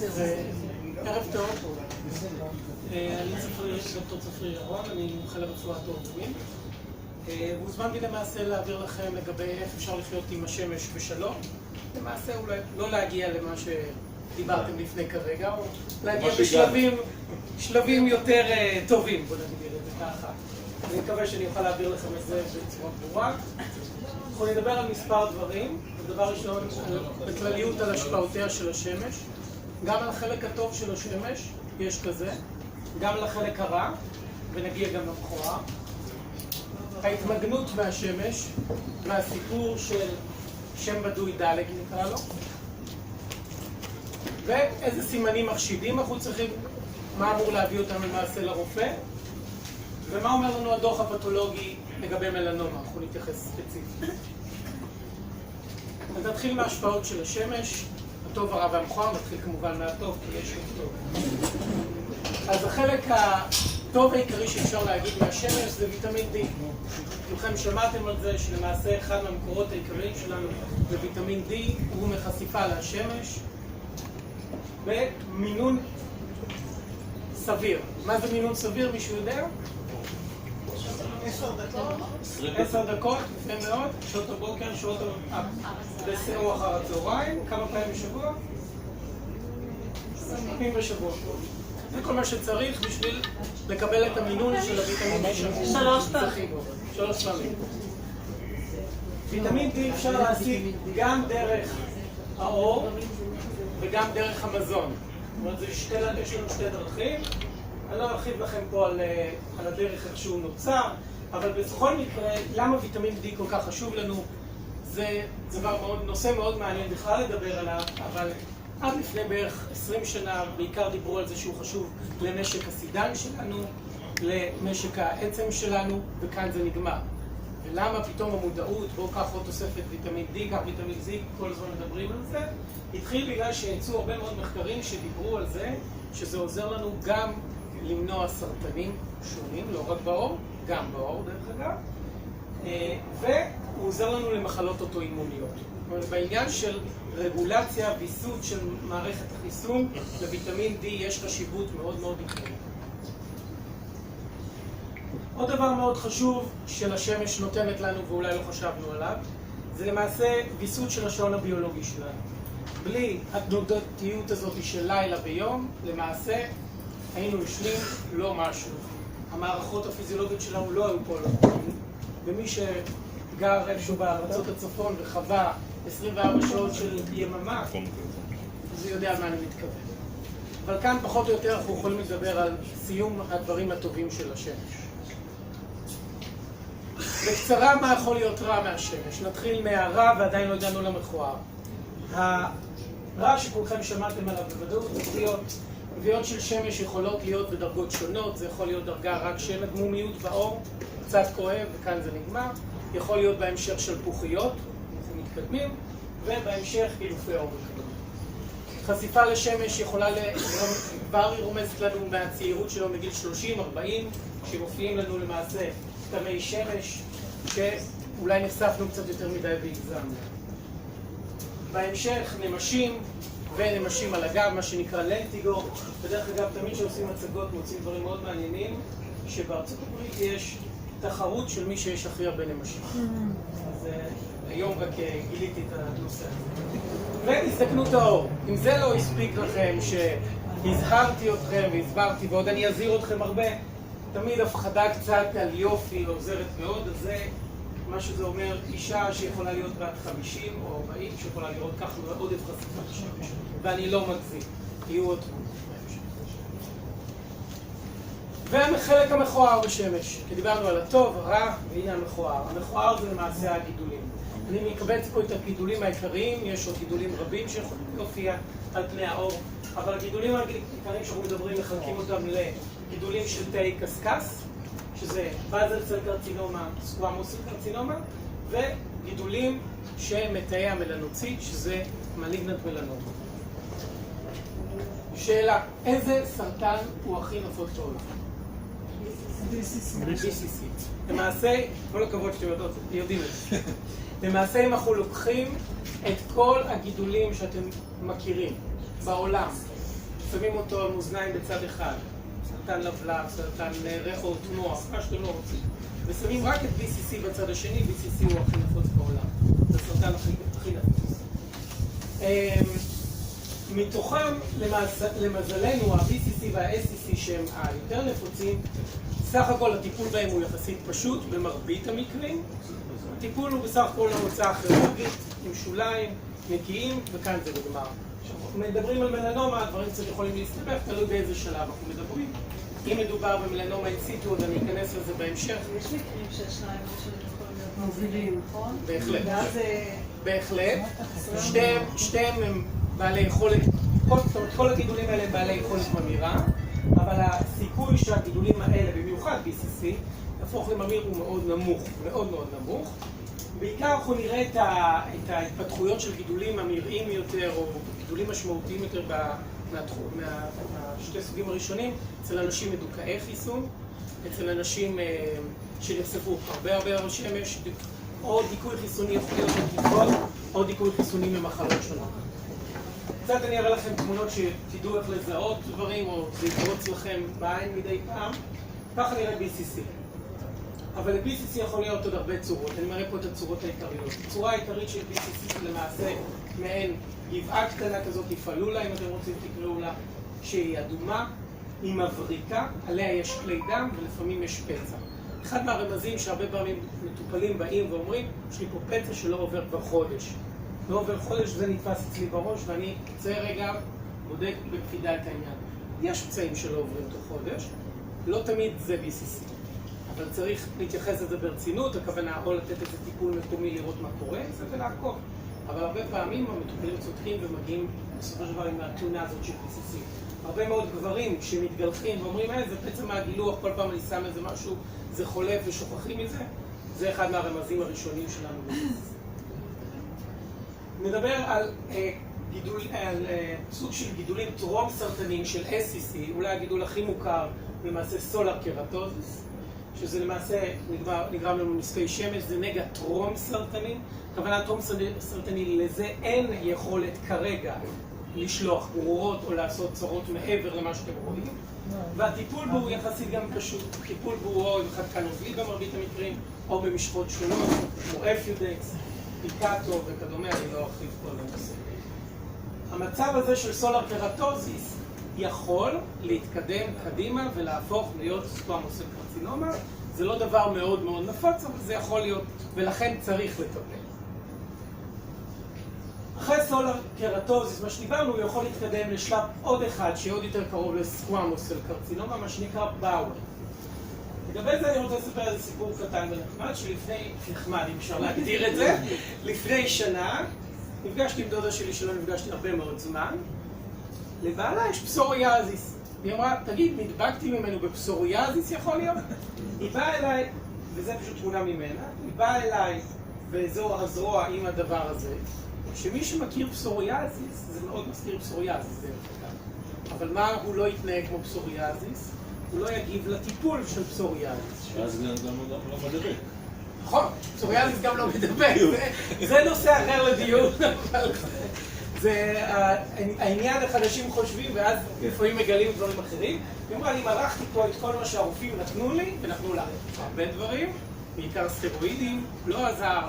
ערב טוב. אני דוקטור צפריר ירון, אני מומחה לרפואת עורקים. והוזמנתי למעשה להעביר לכם לגבי איך אפשר לחיות עם השמש בשלום. למעשה אולי לא להגיע למה שדיברתם לפני כרגע, או להגיע בשלבים יותר טובים, בוא נגדיר את זה ככה. אני מקווה שאני אוכל להעביר לכם את זה בצורה ברורה. אנחנו נדבר על מספר דברים. דבר ראשון, בכלליות על השפעותיה של השמש. גם על החלק הטוב של השמש, יש כזה. גם על החלק הרע, ונגיע גם למכוער. ההתמגנות מהשמש, מהסיפור של שם בדוי דלק נקרא לו. ואיזה סימנים מחשידים אנחנו צריכים, מה אמור להביא אותנו למעשה לרופא. ומה אומר לנו הדוח הפתולוגי לגבי מלנומה, אנחנו נתייחס ספציפית. אז נתחיל מההשפעות של השמש, הטוב, הרע והמכוער, נתחיל כמובן מהטוב, כי יש לו טוב. אז החלק הטוב העיקרי שאפשר להגיד מהשמש זה ויטמין D. כולכם שמעתם על זה שלמעשה אחד מהמקורות העיקריים שלנו בוויטמין D הוא מחשיפה לשמש במינון סביר. מה זה מינון סביר? מישהו יודע? 10 דקות, לפני מאוד, שעות הבוקר, שעות או אחר הצהריים, כמה פעמים בשבוע? פעמים בשבוע. זה כל מה שצריך בשביל לקבל את המינון של הוויטמין D שאנחנו 3 פעמים. ויטמין D אפשר להשיג גם דרך האור וגם דרך המזון. זאת אומרת, יש לנו שתי דרכים. אני לא ארחיב לכם פה על הדרך איך שהוא נוצר, אבל בכל מקרה, למה ויטמין D כל כך חשוב לנו? זה נושא מאוד מעניין בכלל לדבר עליו, אבל עד לפני בערך 20 שנה בעיקר דיברו על זה שהוא חשוב למשק הסידן שלנו, למשק העצם שלנו, וכאן זה נגמר. ולמה פתאום המודעות, בואו קח עוד תוספת ויטמין D, קח ויטמין Z, כל הזמן מדברים על זה, התחיל בגלל שיצאו הרבה מאוד מחקרים שדיברו על זה, שזה עוזר לנו גם למנוע סרטנים שונים, לא רק בעור, גם בעור דרך אגב, והוא עוזר לנו למחלות אוטואימוניות. בעניין של רגולציה, ויסות של מערכת החיסון, לוויטמין D יש חשיבות מאוד מאוד עיקרית. עוד דבר מאוד חשוב שלשמש נותנת לנו ואולי לא חשבנו עליו, זה למעשה ויסות של השעון הביולוגי שלנו. בלי התנודתיות הזאת של לילה ויום, למעשה היינו ישנים לא משהו. המערכות הפיזיולוגיות שלנו לא היו פה. ומי שגר איפשהו בארצות הצפון וחווה 24 שעות של יממה, אז הוא יודע מה אני מתכוון. אבל כאן פחות או יותר אנחנו יכולים לדבר על סיום הדברים הטובים של השמש. בקצרה, מה יכול להיות רע מהשמש? נתחיל מהרע ועדיין לא הגענו למכוער. הרע שכולכם שמעתם עליו בוודאות, רביעות של שמש יכולות להיות בדרגות שונות, זה יכול להיות דרגה רק של הדמומיות בעור, קצת כואב וכאן זה נגמר, יכול להיות בהמשך של פוחיות, אנחנו מתקדמים, ובהמשך חילופי עור וכדומה. חשיפה לשמש יכולה כבר רומזת לנו מהצעירות שלו מגיל 30-40, שמופיעים לנו למעשה תמי שמש, שאולי נחשפנו קצת יותר מדי והגזמנו. בהמשך נמשים ונמשים על הגב, מה שנקרא לנטיגו. בדרך אגב, תמיד שעושים הצגות מוצאים דברים מאוד מעניינים, שבארצות הברית יש תחרות של מי שיש הכי הרבה נמשים. אז היום רק גיליתי את הנושא הזה. והזדקנות האור. אם זה לא הספיק לכם שהזהרתי אתכם והסברתי, ועוד אני אזהיר אתכם הרבה, תמיד הפחדה קצת על יופי עוזרת מאוד, אז זה מה שזה אומר, אישה שיכולה להיות בת 50 או 40, שיכולה לראות כך עודף חשיפה לשמש. ואני לא מגזים, יהיו עוד תמונות. והחלק המכוער בשמש, כי דיברנו על הטוב, הרע, והנה המכוער. המכוער זה למעשה הגידולים. אני מקבץ פה את הגידולים העיקריים, יש עוד גידולים רבים שיכולים להופיע על פני האור, אבל הגידולים העיקריים שאנחנו מדברים, מחלקים אותם לגידולים של תאי קסקס, שזה באזל סל קרצינומה, סקוואמוס סל קרצינומה, וגידולים שמתאי המלנוציט, שזה מליגנט מלנומה. שאלה, איזה סרטן הוא הכי נפוץ בעולם? BCC. למעשה, כל הכבוד שאתם יודעים את זה. למעשה, אם אנחנו לוקחים את כל הגידולים שאתם מכירים בעולם, שמים אותו על מאזניים בצד אחד, סרטן לבלב, סרטן ריחות מוח, מה שאתם לא רוצים, ושמים רק את BCC בצד השני, BCC הוא הכי נפוץ בעולם, זה הסרטן הכי נפוץ. מתוכם, למזלנו, ה-BCC וה-SCC שהם היותר נפוצים, סך הכל הטיפול בהם הוא יחסית פשוט במרבית המקרים. הטיפול הוא בסך הכל ההוצאה כירורגית, עם שוליים, נקיים, וכאן זה נגמר. כשאנחנו מדברים על מלנומה, הדברים קצת יכולים להסתבך, תלוי באיזה שלב אנחנו מדברים. אם מדובר במלנומה אינסיטו, אז אני אכנס לזה בהמשך. יש מקרים שהשניים יכולים להיות מובילים, נכון? בהחלט. ואז בהחלט. שתיהם הם בעלי יכולת, כל הגידולים האלה הם בעלי יכולת ממאירה, אבל הסיכוי שהגידולים האלה, במיוחד BCC, יהפוך לממאיר הוא מאוד נמוך, מאוד מאוד נמוך. בעיקר אנחנו נראה את ההתפתחויות של גידולים ממאירים יותר, או גידולים משמעותיים יותר מהשתי סוגים הראשונים, אצל אנשים מדוכאי חיסון, אצל אנשים שנחשפו הרבה על שמש, או דיכוי חיסוני יכול להיות בתקוות, או דיכוי חיסוני ממחלות שונות. קצת אני אראה לכם תמונות שתדעו איך לזהות דברים, או זה יקרוץ לכם בעין מדי פעם. ככה נראה BCC. אבל ל-BCC יכול להיות עוד הרבה צורות. אני מראה פה את הצורות העיקריות. הצורה העיקרית של BCC זה למעשה מעין גבעה קטנה כזאת, פלולה, אם אתם רוצים תקראו לה, שהיא אדומה, היא מבריקה, עליה יש כלי דם ולפעמים יש פצע. אחד מהרמזים שהרבה פעמים מטופלים באים ואומרים, יש לי פה פצע שלא עובר כבר חודש. לא עובר חודש, זה נתפס אצלי בראש, ואני אצא רגע, בודק בקפידה את העניין. יש פצעים שלא עוברים תוך חודש, לא תמיד זה BCC. אבל צריך להתייחס לזה ברצינות, הכוונה או לתת איזה טיפול מקומי לראות מה קורה, זה ולעקוב. אבל הרבה פעמים המטופלים צודקים ומגיעים בסופו של דבר עם התלונה הזאת של BCC. הרבה מאוד גברים שמתגלחים ואומרים, זה פצע מהגילוח, כל פעם אני שם איזה משהו, זה חולף ושוכחים מזה. זה אחד מהרמזים הראשונים שלנו. נדבר על סוג של גידולים טרום סרטניים של SCC, אולי הגידול הכי מוכר, למעשה סולר קרטוזיס, שזה למעשה נגרם לנו נזקי שמש, זה נגע טרום סרטני. הכוונה טרום סרטני, לזה אין יכולת כרגע לשלוח גרורות או לעשות צרות מעבר למה שאתם רואים. והטיפול בו הוא יחסית גם פשוט. הטיפול בו הוא או עם חתיכה נוזלית במרבית המקרים, או במשחות שונות, כמו אפיודקס, פיקטו וכדומה, אני לא ארחיב פה לנושא. המצב הזה של סולר קרטוזיס יכול להתקדם קדימה ולהפוך להיות סקואמוס סל קרצינומה. זה לא דבר מאוד מאוד נפוץ, אבל זה יכול להיות, ולכן צריך לטפל. אחרי סולר קרטוזיס, מה שדיברנו, הוא יכול להתקדם לשלב עוד אחד, שעוד יותר קרוב לסקואמוס סל קרצינומה, מה שנקרא באואר. לגבי זה אני רוצה לספר איזה סיפור קטן ונחמד, שלפני, נחמד אם אפשר להגדיר את זה, לפני שנה, נפגשתי עם דודה שלי שלא נפגשתי הרבה מאוד זמן, לבעלה יש פסוריאזיס. היא אמרה, תגיד, נדבקתי ממנו בפסוריאזיס יכול להיות? היא באה אליי, וזה פשוט תמונה ממנה, היא באה אליי באזור הזרוע עם הדבר הזה, שמי שמכיר פסוריאזיס, זה מאוד מזכיר פסוריאזיס דרך אגב. אבל מה הוא לא יתנהג כמו פסוריאזיס? הוא לא יגיב לטיפול של פסוריאזיס. אז גם לא מדבק. נכון, פסוריאזיס גם לא מדבק, זה נושא אחר לדיון, אבל זה העניין איך אנשים חושבים ואז לפעמים מגלים דברים אחרים. היא אמרה, אני מרחתי פה את כל מה שהרופאים נתנו לי, ונתנו לה הרבה דברים, בעיקר סטרואידים, לא עזר.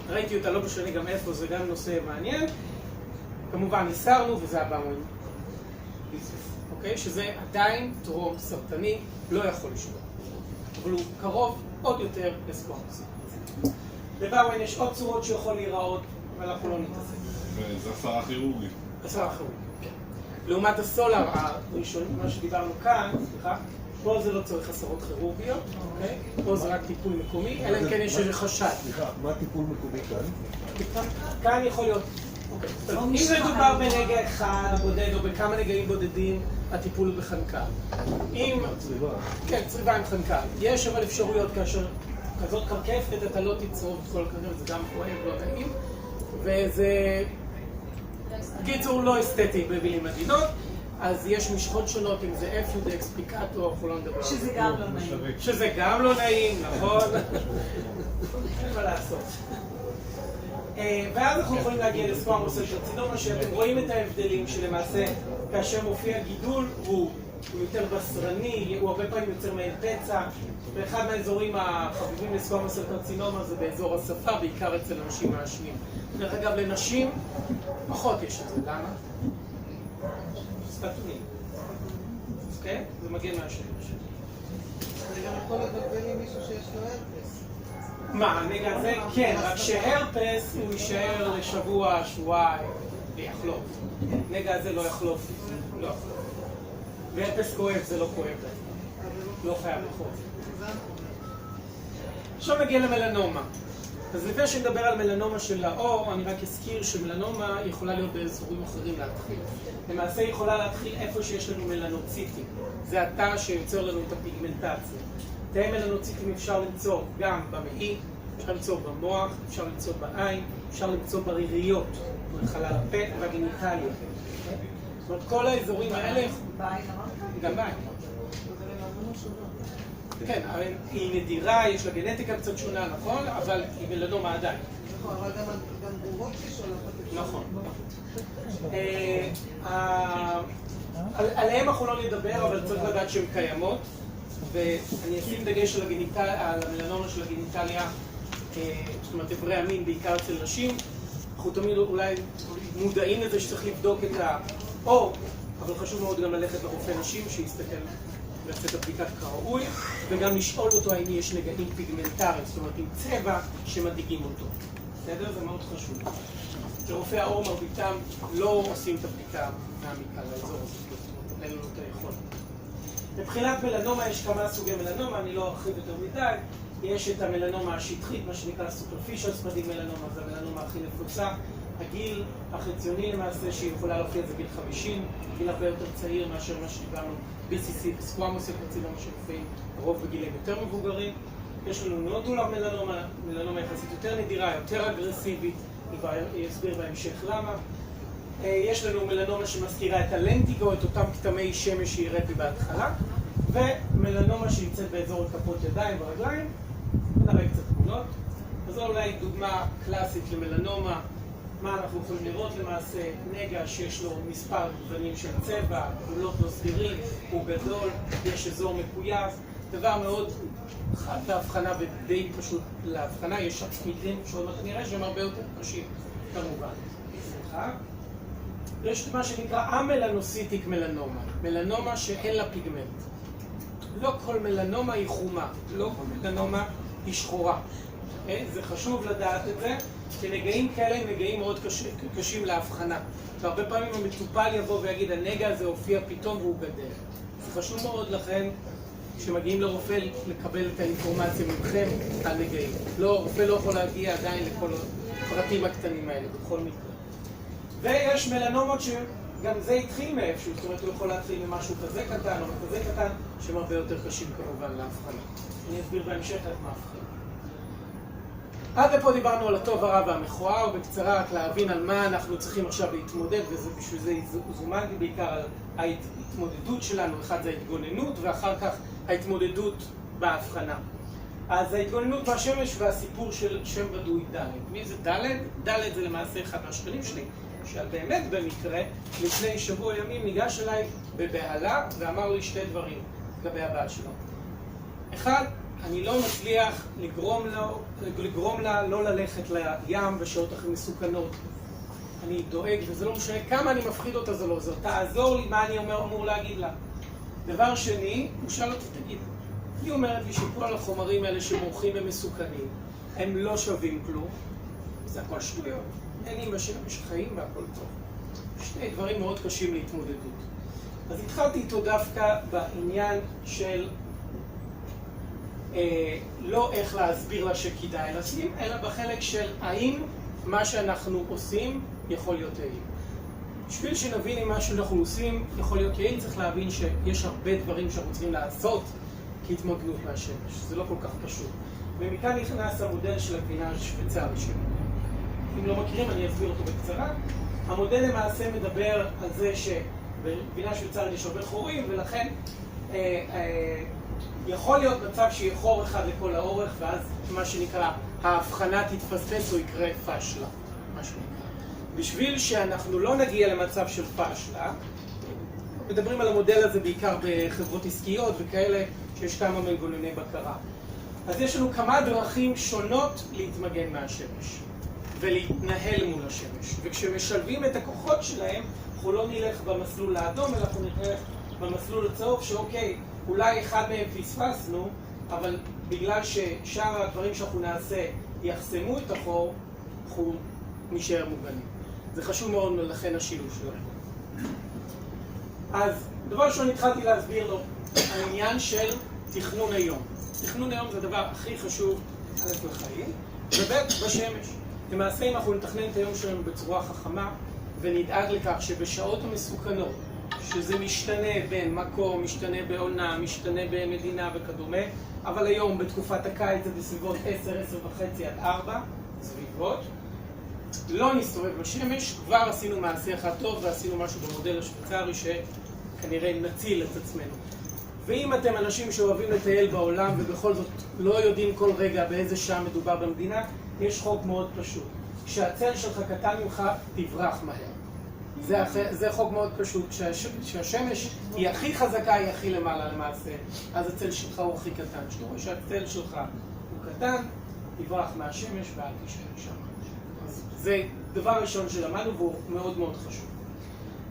ראיתי אותה, לא משנה גם איפה, זה גם נושא מעניין. כמובן ניסרנו וזה הבאמוין. אוקיי? שזה עדיין טרום סרטני, לא יכול לשמור. אבל הוא קרוב עוד יותר לסקואמוס. לבאמוין יש עוד צורות שיכול להיראות, אבל אנחנו לא נתעסק. זה הסרה כירורגית. הסרה כירורגית, כן. לעומת הסולר הראשון, מה שדיברנו כאן, סליחה, פה זה לא צריך הסרות כירורגיות, אוקיי? פה זה רק טיפול מקומי, אלא אם כן יש איזה חשד. סליחה, מה טיפול מקומי כאן? כאן יכול להיות, אוקיי. אם מדובר בנגע אחד בודד או בכמה נגעים בודדים, הטיפול הוא בחנקן. צריבה. כן, צריבה עם חנקן. יש אבל אפשרויות כאשר כזאת קרקפת, אתה לא תצרוב את כל הקרקפת, זה גם כואב, לא נעים. וזה קיצור לא אסתטי במילים עדינות, אז יש משחות שונות, אם זה אפיודקס, פיקטו, אנחנו לא נדבר. שזה גם לא נעים. שזה גם לא נעים, נכון? אין מה לעשות. ואז אנחנו יכולים להגיע לסקואמוס סל קרצינומה, שאתם רואים את ההבדלים שלמעשה כאשר מופיע גידול הוא יותר בשרני, הוא הרבה פעמים יוצר מעין פצע, ואחד מהאזורים החביבים לסקואמוס סל קרצינומה זה באזור השפה, בעיקר אצל אנשים מעשנים. דרך אגב, לנשים פחות יש את זה, למה? סטטונים. כן? זה מגיע מהשמש. זה גם יכול לבלבל עם מישהו שיש לו הרפס. מה, הנגע הזה? כן, רק שהרפס הוא יישאר לשבוע, שבועיים, ויחלוף. נגע הזה לא יחלוף. לא. והרפס כואב, זה לא כואב. לא חייב לחוף. עכשיו נגיע למלנומה. אז לפני שנדבר על מלנומה של העור, אני רק אזכיר שמלנומה יכולה להיות באזורים אחרים להתחיל. למעשה היא יכולה להתחיל איפה שיש לנו מלנוציטים. זה התא שיוצר לנו את הפיגמנטציה. תאי מלנוציטים אפשר למצוא גם במעי, אפשר למצוא במוח, אפשר למצוא בעין, אפשר למצוא בריריות, בחלל הפה והגניטליה. זאת אומרת, כל האזורים האלה... בעין אמרת? גם בעין. זה מלנומה שונה. כן, היא נדירה, יש לה גנטיקה קצת שונה, נכון? אבל היא מלנומה עדיין. נכון, אבל גם גורות ששולחות. נכון. עליהם אנחנו לא נדבר, אבל צריך לדעת שהן קיימות. ואני אשים דגש על המלנומה של הגניטליה, זאת אומרת, איברי המין, בעיקר אצל נשים. אנחנו תמיד אולי מודעים לזה שצריך לבדוק את העור, אבל חשוב מאוד גם ללכת לרופא נשים שיסתכל לצאת הבדיקת כראוי, וגם לשאול אותו האם יש נגעים פיגמנטריים, זאת אומרת עם צבע שמדאיגים אותו. בסדר? זה מאוד חשוב. שרופאי העור מרביתם לא עושים את הבדיקה מעמיקה לאזור הזה, זאת אומרת, אין לנו את היכולת. מבחינת מלנומה יש כמה סוגי מלנומה, אני לא ארחיב יותר מדי. יש את המלנומה השטחית, מה שנקרא superficial spreading מלנומה, זה המלנומה הכי נפוצה. הגיל החציוני למעשה שהיא יכולה להופיע זה גיל 50, גיל הרבה יותר צעיר מאשר מה שדיברנו BCC וסקואמוס סל קרצינומה שמופיעים רוב בגילים יותר מבוגרים. יש לנו נודולר מלנומה, מלנומה יחסית יותר נדירה, יותר אגרסיבית, אני אסביר בהמשך למה. יש לנו מלנומה שמזכירה את הלנטיגו, את אותם כתמי שמש שהראיתי בהתחלה, ומלנומה שנמצאת באזור כפות ידיים ורגליים, נראה קצת תמונות. אז זו אולי דוגמה קלאסית למלנומה. מה אנחנו יכולים לראות למעשה? נגע שיש לו מספר גוונים של צבע, גבולות לא סדירים, הוא גדול, יש אזור מקויף, דבר מאוד חד בהבחנה ודי פשוט להבחנה, יש צמידים שעוד נראה שהם הרבה יותר קשים כמובן. יש מה שנקרא אמלנוסיטיק מלנומה, מלנומה שאין לה פיגמנט. לא כל מלנומה היא חומה, לא כל מלנומה היא שחורה. זה חשוב לדעת את זה, כי נגעים כאלה הם נגעים מאוד קשים להבחנה. והרבה פעמים המטופל יבוא ויגיד, הנגע הזה הופיע פתאום והוא גדל. זה חשוב מאוד לכן שמגיעים לרופא לקבל את האינפורמציה מכם על נגעים. לא, רופא לא יכול להגיע עדיין לכל הפרטים הקטנים האלה, בכל מקרה. ויש מלנומות שגם זה התחיל מאיפשהו, זאת אומרת הוא יכול להתחיל ממשהו כזה קטן או כזה קטן, שהם הרבה יותר קשים כמובן להבחנה. אני אסביר בהמשך איך מאבחנים. עד לפה דיברנו על הטוב, הרע והמכוער, בקצרה רק להבין על מה אנחנו צריכים עכשיו להתמודד, ובשביל זה זומנתי בעיקר על ההתמודדות שלנו. אחד זה ההתגוננות, ואחר כך ההתמודדות בהבחנה. אז ההתגוננות מהשמש והסיפור של שם בדוי ד'. מי זה ד'? ד' זה למעשה אחד מהשכנים שלי, שבאמת במקרה, לפני שבוע ימים ניגש אליי בבהלה ואמר לי שתי דברים לגבי הבת שלו. אחד, אני לא מצליח לגרום לה לא ללכת לים בשעות הכי מסוכנות. אני דואג, וזה לא משנה כמה אני מפחיד אותה, זה לא עוזר. תעזור לי מה אני אמור להגיד לה. דבר שני, הוא שאל אותי, תגיד, היא אומרת לי שכל החומרים האלה שמורחים הם מסוכנים, הם לא שווים כלום, זה הכל שטויות. אין לי בשמש חיים והכל טוב. שני דברים מאוד קשים להתמודדות. אז התחלתי איתו דווקא בעניין של לא איך להסביר לה שכדאי לשים, אלא בחלק של האם מה שאנחנו עושים יכול להיות יעיל. בשביל שנבין אם מה שאנחנו עושים יכול להיות יעיל, צריך להבין שיש הרבה דברים שאנחנו צריכים לעשות כהתמגנות מהשמש. זה לא כל כך פשוט. ומכאן נכנס המודל של הגבינה השוויצרית שלנו. אם לא מכירים, אני אסביר אותו בקצרה. המודל למעשה מדבר על זה שבגבינה השוויצרית יש הרבה חורים, ולכן יכול להיות מצב שיהיה חור אחד לכל האורך, ואז מה שנקרא ההבחנה תתפספס או יקרה פשלה. מה שנקרא. בשביל שאנחנו לא נגיע למצב של פשלה, מדברים על המודל הזה בעיקר בחברות עסקיות וכאלה שיש כמה מנגנוני בקרה. אז יש לנו כמה דרכים שונות להתמגן מהשמש ולהתנהל מול השמש. וכשמשלבים את הכוחות שלהם, אנחנו לא נלך במסלול האדום, אלא אנחנו נלך במסלול הצהוב, שאוקיי, אולי אחד מהם פספסנו, אבל בגלל ששאר הדברים שאנחנו נעשה יחסמו את החור, אנחנו נשאר מוגנים. זה חשוב מאוד, לכן השילוב שלנו. אז דבר ראשון התחלתי להסביר לו, העניין של תכנון היום. תכנון היום זה הדבר הכי חשוב על החיים, ובית בשמש. למעשה אם אנחנו נתכנן את היום שלנו בצורה חכמה, ונדאג לכך שבשעות המסוכנות, שזה משתנה בין מקום, משתנה בעונה, משתנה במדינה וכדומה, אבל היום בתקופת הקיץ זה בסביבות 10, 10:30 עד 4, סביבות, לא נסתובב בשמש, כבר עשינו מעשה אחד טוב ועשינו משהו במודל השוויצרי שכנראה נציל את עצמנו. ואם אתם אנשים שאוהבים לטייל בעולם ובכל זאת לא יודעים כל רגע באיזה שעה מדובר במדינה, יש חוק מאוד פשוט. כשהצל שלך קטן ממך, תברח מהר. זה חוק מאוד פשוט. כשהשמש היא הכי חזקה, היא הכי למעלה למעשה, אז הצל שלך הוא הכי קטן. כשאתה רואה שהצל שלך הוא קטן, תברח מהשמש ואל תישאר שם. אז זה דבר ראשון שלמדנו והוא מאוד מאוד חשוב.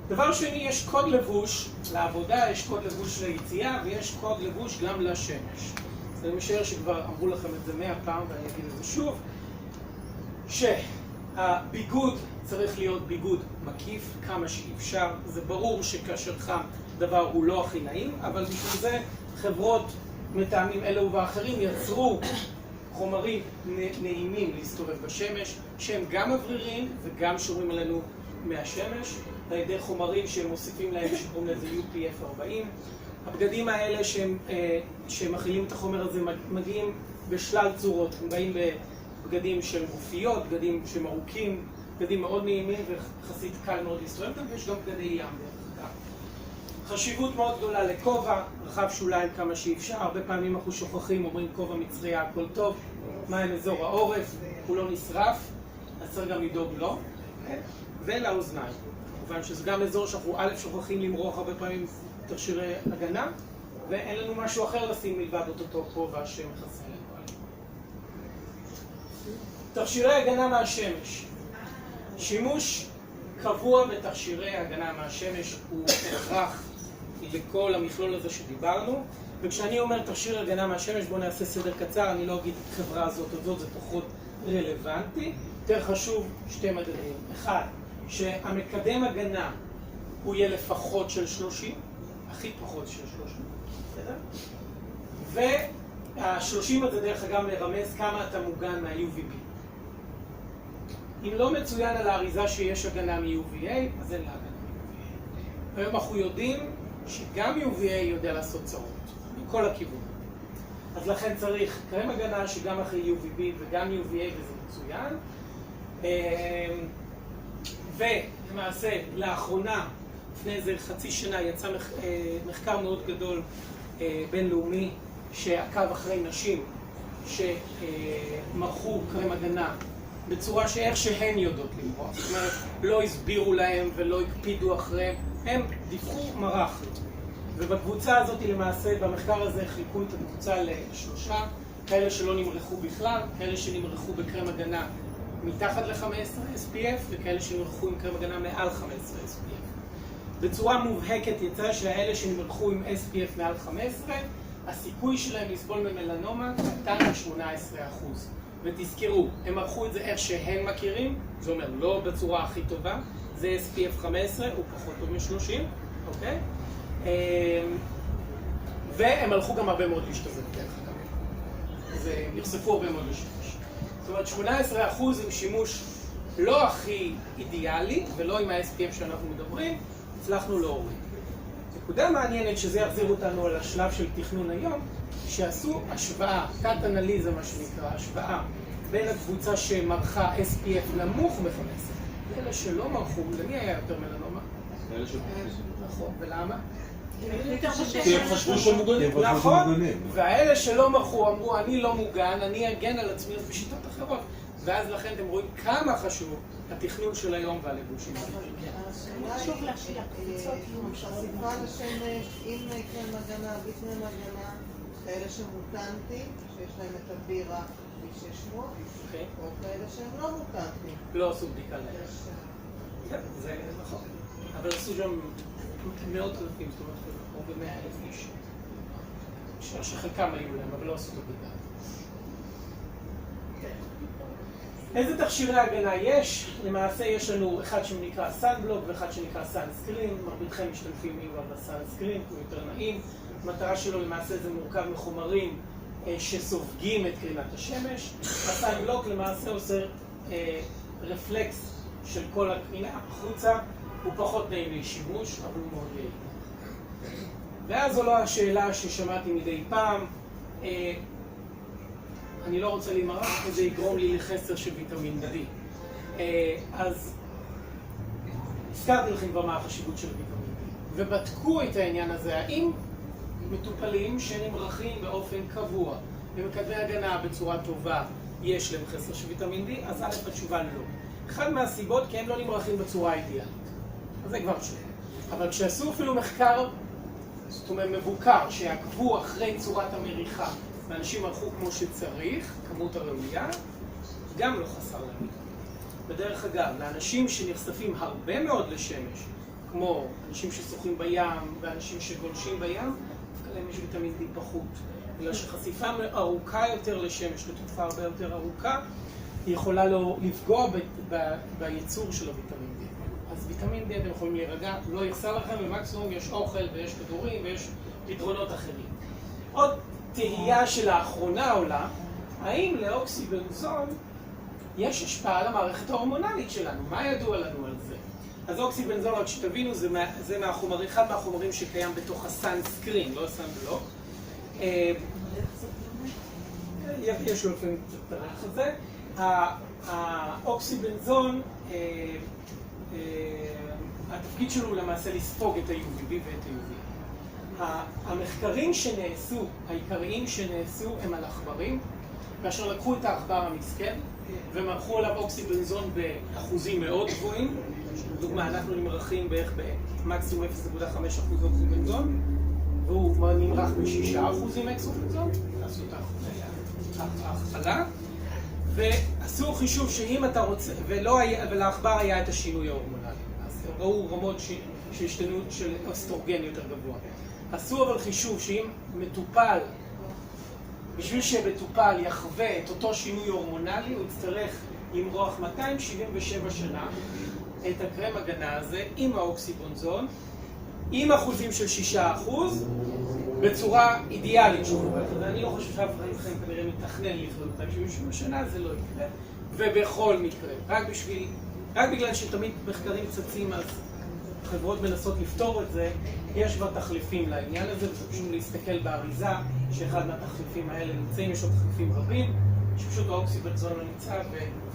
דבר שני, יש קוד לבוש לעבודה, יש קוד לבוש ליציאה ויש קוד לבוש גם לשמש. אז אני משער שכבר אמרו לכם את זה 100 פעם ואני אגיד את זה שוב, שהביגוד צריך להיות ביגוד מקיף כמה שאפשר. זה ברור שכאשר חם דבר הוא לא הכי נעים, אבל בשביל זה חברות מטעמים אלו ואחרים יצרו חומרים נעימים להסתובב בשמש, שהם גם מברירים וגם שומרים עלינו מהשמש, על ידי חומרים שהם מוסיפים להם שקוראים לזה UPF 40. הבגדים האלה שמכילים את החומר הזה מגיעים בשלל צורות. הם באים בבגדים של גופיות, בגדים שהם ארוכים, בגדים מאוד נעימים וחסית קל מאוד להסתובב אותם, ויש גם בגדי ים דרך אגב. חשיבות מאוד גדולה לכובע, רחב שוליים כמה שאפשר. הרבה פעמים אנחנו שוכחים, אומרים כובע מצריה הכל טוב, מה עם אזור העורף, הוא לא נשרף, אז צריך גם לדאוג לו, ולאוזניים. כמובן שזה גם אזור שאנחנו א' שוכחים למרוח הרבה פעמים תכשירי הגנה, ואין לנו משהו אחר לשים מלבד אותו כובע שמכסה לנו. תכשירי הגנה מהשמש. שימוש קבוע בתכשירי הגנה מהשמש הוא הכרח לכל המכלול הזה שדיברנו, וכשאני אומר תכשיר הגנה מהשמש, בואו נעשה סדר קצר, אני לא אגיד חברה הזאת או זאת, זה פחות רלוונטי. יותר חשוב שתי מדדים. אחד, שהמקדם הגנה הוא יהיה לפחות של 30, הכי פחות של 30, בסדר? וה-30 הזה דרך אגב מרמז כמה אתה מוגן מה-UVB. אם לא מצוין על האריזה שיש הגנה מ-UVA, אז אין לה הגנה מ-UVA. היום אנחנו יודעים שגם UVA יודע לעשות צרות, מכל הכיוון. אז לכן צריך קרם הגנה שגם אחרי UVB וגם UVA וזה מצוין. ולמעשה, לאחרונה, לפני איזה חצי שנה, יצא מחקר מאוד גדול בינלאומי שעקב אחרי נשים שמרחו קרם הגנה בצורה שאיך שהן יודעות למרוח. זאת אומרת, לא הסבירו להם ולא הקפידו אחריהם, הם דיווחו מרח. ובקבוצה הזאת למעשה, במחקר הזה חילקו את הקבוצה לשלושה, כאלה שלא נמרחו בכלל, כאלה שנמרחו בקרם הגנה מתחת ל-15 SPF, וכאלה שנמרחו עם קרם הגנה מעל 15 SPF. בצורה מובהקת יצא שהאלה שנמרחו עם SPF מעל 15, הסיכוי שלהם לסבול ממלנומה קטן ל-18%. ותזכרו, הם ערכו את זה איך שהם מכירים, זה אומר לא בצורה הכי טובה, זה SPF 15, הוא פחות טוב מ-30, אוקיי? והם הלכו גם הרבה מאוד להשתזף דרך אגב. אז נחשפו הרבה מאוד לשימוש. זאת אומרת, 18% עם שימוש לא הכי אידיאלי, ולא עם ה-SPF שאנחנו מדברים, הצלחנו להוריד. נקודה מעניינת שזה יחזיר אותנו על השלב של תכנון היום, שעשו השוואה, תת-אנליזה מה שנקרא, השוואה בין הקבוצה שמרחה SPF נמוך מ-15, ואלה שלא מרחו, למי היה יותר מלנומה? אלה שמרחו. נכון, ולמה? כי הם חשבו שהם מוגנים. נכון, והאלה שלא מרחו אמרו אני לא מוגן, אני אגן על עצמי בשיטות אחרות. ואז לכן אתם רואים כמה חשוב התכנון של היום והלבושים. חשוב להשאיר קבוצות חשיפה לשמש עם קרם הגנה, בלי קרם הגנה, כאלה שמוטנטים, שיש להם את הבירה B600, או כאלה שהם לא מוטנטים. לא עשו בדיקה להם. זה נכון. אבל עשו שם מאות אלפים, זאת אומרת, או ב100,000 איש. שחלקם היו להם, אבל לא עשו את הבדיקה. איזה תכשירי הגנה יש? למעשה יש לנו אחד שנקרא סאנבלוק ואחד שנקרא סאנסקרין. מרביתכם משתמשים עם בסאנסקרין, הוא יותר נעים. המטרה שלו למעשה זה מורכב מחומרים שסופגים את קרינת השמש. הסאנבלוק למעשה עושה רפלקס של כל הקרינה החוצה. הוא פחות נעים לשימוש, אבל הוא מאוד יעיל. ואז עולה השאלה ששמעתי מדי פעם, אני לא רוצה להימרח, וזה יגרום לי לחסר של ויטמין D. אז הזכרתי לכם כבר מה החשיבות של ויטמין D. ובדקו את העניין הזה, האם מטופלים שנמרחים באופן קבוע ומקדמי הגנה בצורה טובה, יש להם חסר של ויטמין D? אז א' התשובה לא. אחד מהסיבות כי הם לא נמרחים בצורה אידיאלית. אז זה כבר שאלה. אבל כשעשו אפילו מחקר, זאת אומרת מבוקר, שעקבו אחרי צורת המריחה, ואנשים ערכו כמו שצריך, כמות הראויה, גם לא חסר להם ויטמין. בדרך אגב, לאנשים שנחשפים הרבה מאוד לשמש, כמו אנשים ששוחים בים ואנשים שגולשים בים, להם יש ויטמין D פחות. בגלל שחשיפה ארוכה יותר לשמש, לתקופה הרבה יותר ארוכה, היא יכולה לפגוע בייצור של הוויטמין D. אז ויטמין D אתם יכולים להירגע, לא יחסר לכם, ומקסימום יש אוכל ויש כדורים ויש פתרונות אחרים. עוד תהייה שלאחרונה עולה, האם לאוקסיבנזון יש השפעה על המערכת ההורמונלית שלנו? מה ידוע לנו על זה? אז אוקסיבנזון, רק שתבינו, זה אחד מהחומרים שקיים בתוך הסאנסקרין, לא הסאנבלוק. יש לו לפעמים תאריך הזה. האוקסיבנזון, התפקיד שלו הוא למעשה לספוג את ה-UVB ואת ה-UV. המחקרים שנעשו, העיקריים שנעשו, הם על עכברים, כאשר לקחו את העכבר המסכן ומרחו עליו אוקסיבנזון באחוזים מאוד גבוהים. לדוגמה, אנחנו נמרחים בערך במקסימום 0.5% אוקסיבנזון, והוא נמרח ב6% אוקסיבנזון, עשו את ההכפלה, ועשו חישוב שאם אתה רוצה, ולעכבר היה את השינוי ההורמונלי, אז ראו רמות של השתנות של אסטרוגן יותר גבוה. עשו אבל חישוב שאם מטופל, בשביל שמטופל יחווה את אותו שינוי הורמונלי, הוא יצטרך למרוח 277 שנה את הקרם הגנה הזה עם האוקסיבנזון, עם אחוזים של 6%, בצורה אידיאלית שהוא עורך. אני לא חושב שאף אחד מכם כנראה מתכנן לחיות 277 שנה, זה לא יקרה. ובכל מקרה, רק בגלל שתמיד מחקרים צצים, אז חברות מנסות לפתור את זה, יש כבר תחליפים לעניין הזה, וזה פשוט להסתכל באריזה שאחד מהתחליפים האלה נמצאים, יש עוד תחליפים רבים, שפשוט האוקסיבנזון לא נמצא,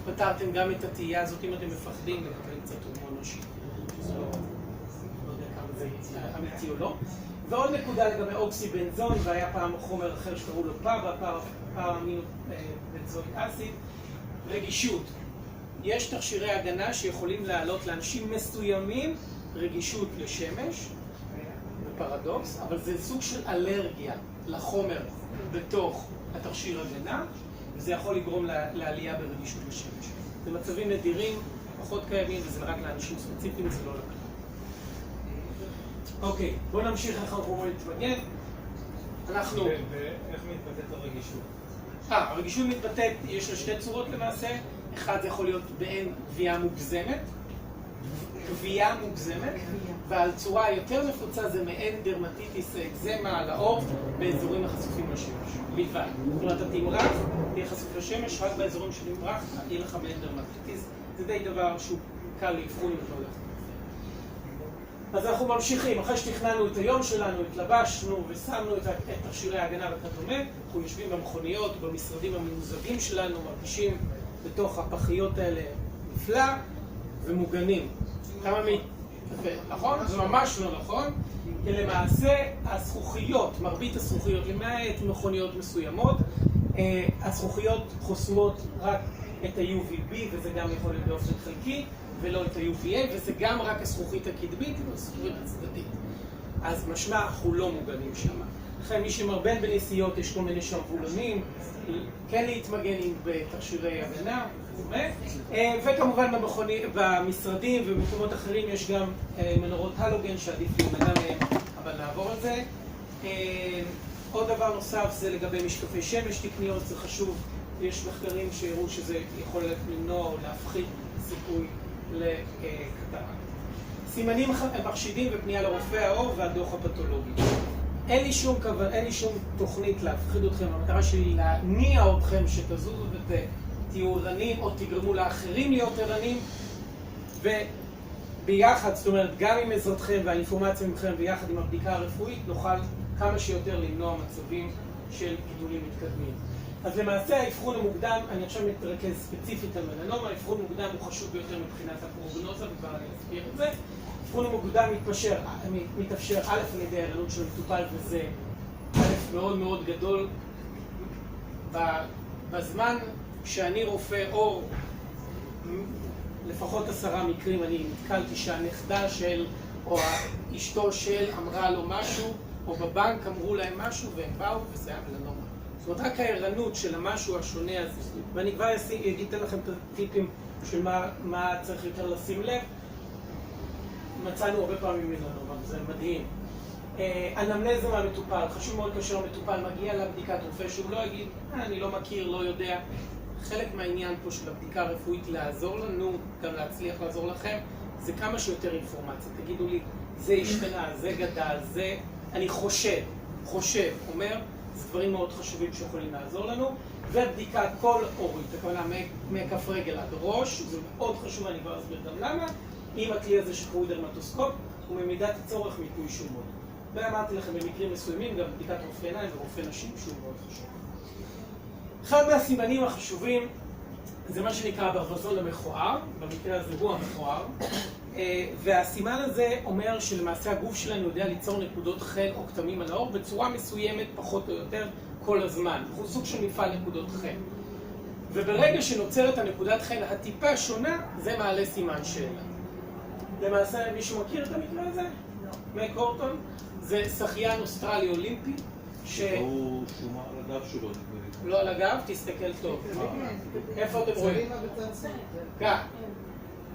ופתרתם גם את התהייה הזאת אם אתם מפחדים לקבל קצת הורמון נשי. שזה לא יודע כמה זה אמיתי או לא. ועוד נקודה לגבי אוקסיבנזון, והיה פעם חומר אחר שקראו לו פאראמינו בנזויק אסיד, רגישות. יש תכשירי הגנה שיכולים להעלות לאנשים מסוימים רגישות לשמש, בפרדוקס, אבל זה סוג של אלרגיה לחומר בתוך התכשיר הגנה, וזה יכול לגרום לעלייה ברגישות לשמש. זה מצבים נדירים, פחות קיימים, וזה רק לאנשים ספציפיים, זה לא לכלל. אוקיי, בואו נמשיך איך אנחנו רואים להתמגן. אנחנו... ואיך מתבטאת הרגישות? הרגישות מתבטאת, יש לה שתי צורות למעשה. אחד זה יכול להיות באין גבייה מוגזמת, ועל צורה יותר נפוצה זה מעין דרמטיטיס אקזמה על העור באזורים החשופים לשמש. בלבד. זאת אומרת, התמרח תהיה חשוף לשמש, רק באזורים של תמרח יהיה לך מעין דרמטיטיס. זה די דבר שהוא קל לאבחון אם אתה הולך. אז אנחנו ממשיכים, אחרי שתכננו את היום שלנו, התלבשנו ושמנו את תכשירי ההגנה וכדומה, אנחנו יושבים במכוניות, במשרדים הממוזגים שלנו, מרגישים בתוך הפחיות האלה נפלא ומוגנים. כמה נכון? זה ממש לא נכון, כי למעשה הזכוכיות, מרבית הזכוכיות, למעט מכוניות מסוימות, הזכוכיות חוסמות רק את ה-UVB, וזה גם יכול להיות באופן חלקי, ולא את ה-UVA, וזה גם רק הזכוכית הקדמית עם הזכוכית הצדדית. אז משמע, אנחנו לא מוגנים שם. לכן, מי שמרבן בנסיעות, יש כל מיני שרוולונים, כן להתמגן בתכשירי הגנה, וכמובן במשרדים ובמקומות אחרים יש גם מנורות הלוגן שעדיף להימנע מהם, אבל נעבור על זה. עוד דבר נוסף זה לגבי משקפי שמש תקניות, זה חשוב, יש מחקרים שהראו שזה יכול למנוע או להפחית סיכוי לקטרקט. סימנים מחשידים ופנייה לרופא העור והדוח הפתולוגי. אין לי שום תוכנית להפחיד אתכם, המטרה שלי להניע אתכם שתזוזו ותהיו ערניים או תגרמו לאחרים להיות ערניים, וביחד, זאת אומרת, גם עם עזרתכם והאינפורמציה מכם ויחד עם הבדיקה הרפואית, נוכל כמה שיותר למנוע מצבים של גידולים מתקדמים. אז למעשה האבחון המוקדם, אני עכשיו מתרכז ספציפית על מלנומה, האבחון המוקדם הוא חשוב ביותר מבחינת הפרוגנוזה, וכבר אני אסביר את זה. האבחון המוקדם מתאפשר א' על ידי הערנות של המטופל, וזה א' מאוד מאוד גדול. בזמן שאני רופא עור, לפחות 10 מקרים אני נתקלתי שהנכדה של או אשתו של אמרה לו משהו, או בבנק אמרו להם משהו והם באו וזה היה מלנומה. זאת אומרת, רק הערנות של המשהו השונה הזה, ואני כבר אגיד לכם את הטיפים של מה צריך יותר לשים לב. מצאנו הרבה פעמים מלנומה, זה מדהים. אנמנזה מהמטופל, חשוב מאוד כאשר המטופל מגיע לבדיקת רופא שהוא לא יגיד, אני לא מכיר, לא יודע. חלק מהעניין פה של הבדיקה הרפואית לעזור לנו, גם להצליח לעזור לכם, זה כמה שיותר אינפורמציה. תגידו לי, זה השתנה, זה גדל, זה... אני חושב, אומר, זה דברים מאוד חשובים שיכולים לעזור לנו, ובדיקת כל אורית, הכוונה מכף רגל עד ראש, זה מאוד חשוב, אני כבר אסביר גם למה, עם הכלי הזה שקראו דרמטוסקופ, וממידת הצורך מיפוי שומות. ואמרתי לכם במקרים מסוימים, גם בדיקת רופא עיניים ורופא נשים, שהוא מאוד חשוב. אחד מהסימנים החשובים, זה מה שנקרא ברווזון המכוער, במקרה הזה הוא המכוער, והסימן הזה אומר שלמעשה הגוף שלנו יודע ליצור נקודות חן או כתמים על העור בצורה מסוימת פחות או יותר כל הזמן. הוא סוג של מפעל נקודות חן. וברגע שנוצרת הנקודת חן הטיפה שונה, זה מעלה סימן שאלה. למעשה מישהו מכיר את המקרה הזה? מק הורטון? זה שחיין אוסטרלי אולימפי הוא שומה על הגב שלו. לא על הגב, תסתכל טוב. איפה אתם רואים? כאן.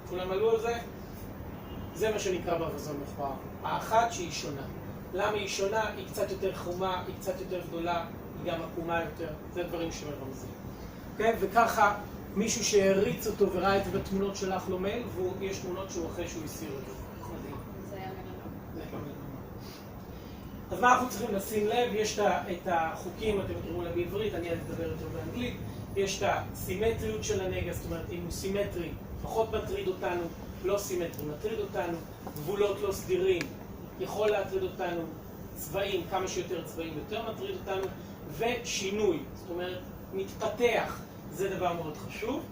כולם עלו על זה? זה מה שנקרא ברווזון מכוער. האחת שהיא שונה. למה היא שונה? היא קצת יותר חומה, היא קצת יותר גדולה, היא גם עקומה יותר. זה דברים שמרמזים. וככה מישהו שהריץ אותו וראה את זה בתמונות שלך לו מייל, ויש תמונות שהוא אחרי שהוא הסיר את זה. מדהים. זה היה מלנומה. אז מה אנחנו צריכים לשים לב? יש את החוקים, אתם תראו לה בעברית, אני אדבר יותר באנגלית. יש את הסימטריות של הנגע, זאת אומרת, אם הוא סימטרי, פחות מטריד אותנו, לא סימטרי מטריד אותנו, גבולות לא סדירים, יכול להטריד אותנו, צבעים, כמה שיותר צבעים יותר מטריד אותנו, ושינוי, זאת אומרת, מתפתח, זה דבר מאוד חשוב.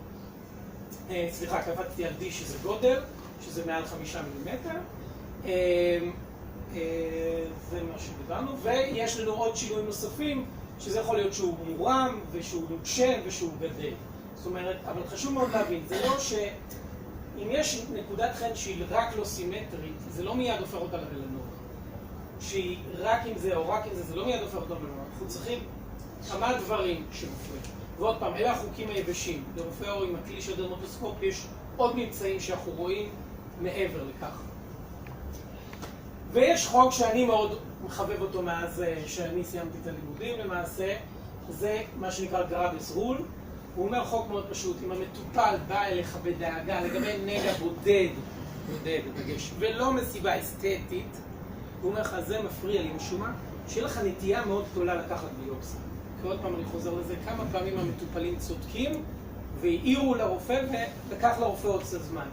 סליחה, קפצתי על D שזה גודל, שזה מעל 5 מילימטר. זה מה שדיברנו, ויש לנו עוד שינויים נוספים, שזה יכול להיות שהוא מורם, ושהוא נוקשן, ושהוא גדל. זאת אומרת, אבל חשוב מאוד להבין, זה לא שאם יש נקודת חן שהיא רק לא סימטרית, זה לא מיד הופך אותה למלנומה. שהיא רק עם זה או רק עם זה, זה לא מיד הופך אותה למלנומה. אנחנו צריכים כמה דברים שמופרים. ועוד פעם, אלה החוקים היבשים. לרופא עור עם הכלי של דרמטוסקופ יש עוד ממצאים שאנחנו רואים מעבר לכך. ויש חוק שאני מאוד מחבב אותו מאז שאני סיימתי את הלימודים למעשה, זה מה שנקרא גראבס רול. הוא אומר חוק מאוד פשוט, אם המטופל בא אליך בדאגה לגבי נגע בודד, בדגש, ולא מסיבה אסתטית, הוא אומר לך, זה מפריע לי משום מה, שיהיה לך נטייה מאוד גדולה לקחת ביופסיה. כי עוד פעם אני חוזר לזה, כמה פעמים המטופלים צודקים, והעירו לרופא, ולקח לרופא עוד קצת זמן.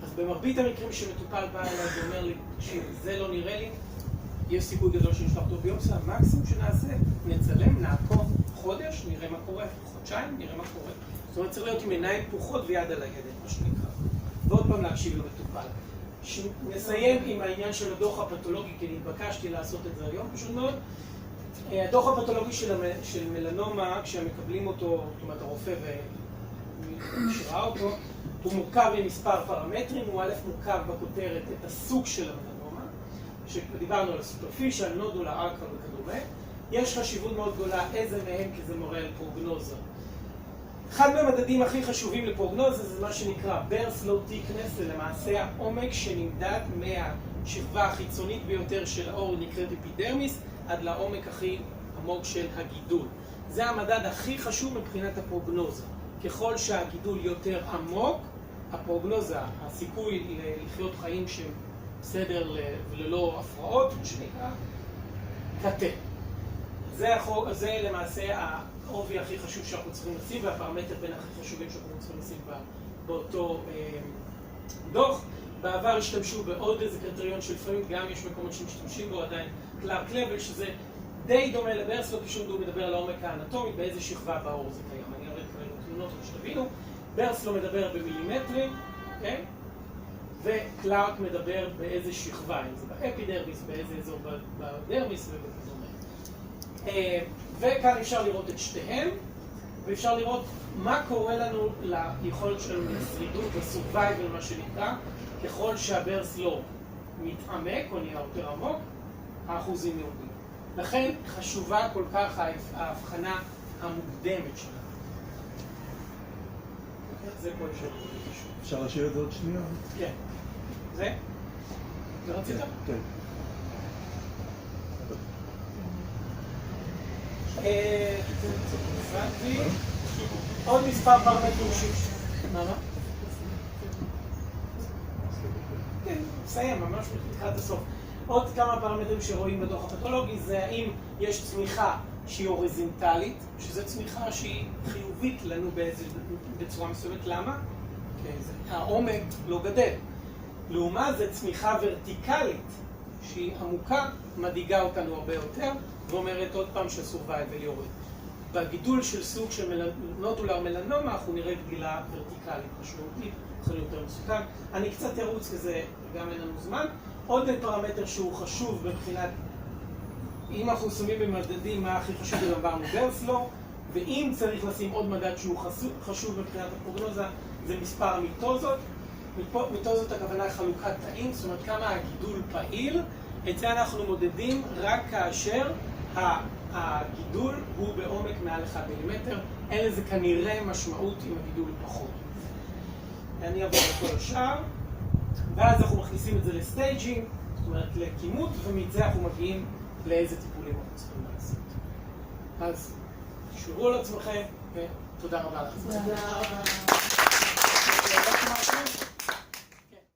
אז במרבית המקרים שמטופל בא אליי ואומר לי, תקשיב, זה לא נראה לי, יש סיכוי גדול שנשלח אותו ביופסיה, המקסימום שנעשה, נצלם, נעקוב חודש, נראה מה קורה, חודשיים, נראה מה קורה. זאת אומרת, צריך להיות עם עיניים פקוחות ויד על היד, מה שנקרא. ועוד פעם להקשיב למטופל. נסיים עם העניין של הדוח הפתולוגי, כי נתבקשתי לעשות את זה היום, פשוט מאוד. הדוח הפתולוגי של מלנומה, כשהם מקבלים אותו, זאת אומרת, הרופא מי שראה אותו, הוא מורכב ממספר פרמטרים, הוא א' מורכב בכותרת את הסוג של המלנומה, שדיברנו על הסופרפישל, נודולר, ארקה וכדומה. יש חשיבות מאוד גדולה איזה מהם, כי זה מורה על פרוגנוזה. אחד מהמדדים הכי חשובים לפרוגנוזה זה מה שנקרא Bare Slope Thickness, זה למעשה העומק שנמדד מהשכבה החיצונית ביותר של האור, נקראת אפידרמיס, עד לעומק הכי עמוק של הגידול. זה המדד הכי חשוב מבחינת הפרוגנוזה. ככל שהגידול יותר עמוק, הפרוגנוזה, הסיכוי לחיות חיים שהם בסדר וללא הפרעות, מה שנקרא, קטן. זה למעשה העובי הכי חשוב שאנחנו צריכים לשים, והפרמטר בין הכי חשובים שאנחנו צריכים לשים באותו דוח. בעבר השתמשו בעוד איזה קריטריון שלפעמים גם יש מקומות שמשתמשים בו עדיין, קלארק לבל, שזה די דומה לברסלו, פשוט הוא מדבר על העומק האנטומי, באיזה שכבה בעור זה קיים. אני אראה כאלה תמונות שתבינו. ברסלו מדבר במילימטרים, אוקיי? וקלארק מדבר באיזה שכבה, אם זה באפידרמיס, באיזה אזור בדרמיס ובכדומה. וכאן אפשר לראות את שתיהם, ואפשר לראות מה קורה לנו ליכולת שלנו לשרידות, לסורווייבל, מה שנקרא, ככל שהברסלו מתעמק או נהיה יותר עמוק, האחוזים יורדים. לכן חשובה כל כך ההבחנה המוקדמת שלנו. זה פה אפשר להשאיר את זה עוד שנייה? כן. זה? זה רצית? כן. הבנתי. עוד מספר פרמטרים מה? כן, נסיים, ממש לקראת הסוף. עוד כמה פרמטרים שרואים בדוח הפתולוגי זה האם יש צמיחה שהיא הוריזונטלית, שזו צמיחה שהיא חיובית לנו בצורה מסוימת. למה? העומק לא גדל. לעומת זה צמיחה ורטיקלית שהיא עמוקה, מדאיגה אותנו הרבה יותר, ואומרת עוד פעם שהסורווייבל יורד. בגידול של סוג של נודולר מלנומה אנחנו נראה גדילה ורטיקלית משמעותית, יכול להיות יותר מסוכן. אני קצת ארוץ כזה, גם אין לנו זמן. עוד פרמטר שהוא חשוב מבחינת, אם אנחנו שמים במדדים מה הכי חשוב, אמרנו ברסלו, ואם צריך לשים עוד מדד שהוא חשוב מבחינת הפרוגנוזה, זה מספר המיטוזות. מיטוזות הכוונה חלוקת תאים, זאת אומרת כמה הגידול פעיל. את זה אנחנו מודדים רק כאשר הגידול הוא בעומק מעל 1 מילימטר. אין לזה כנראה משמעות אם הגידול פחות. אני אעבור לכל השאר, ואז אנחנו מכניסים את זה לסטייג'ינג, זאת אומרת לכימות, ומזה אנחנו מגיעים לאיזה טיפולים אנחנו צריכים לעשות. אז תשמרו על עצמכם, ותודה רבה לכם. תודה רבה.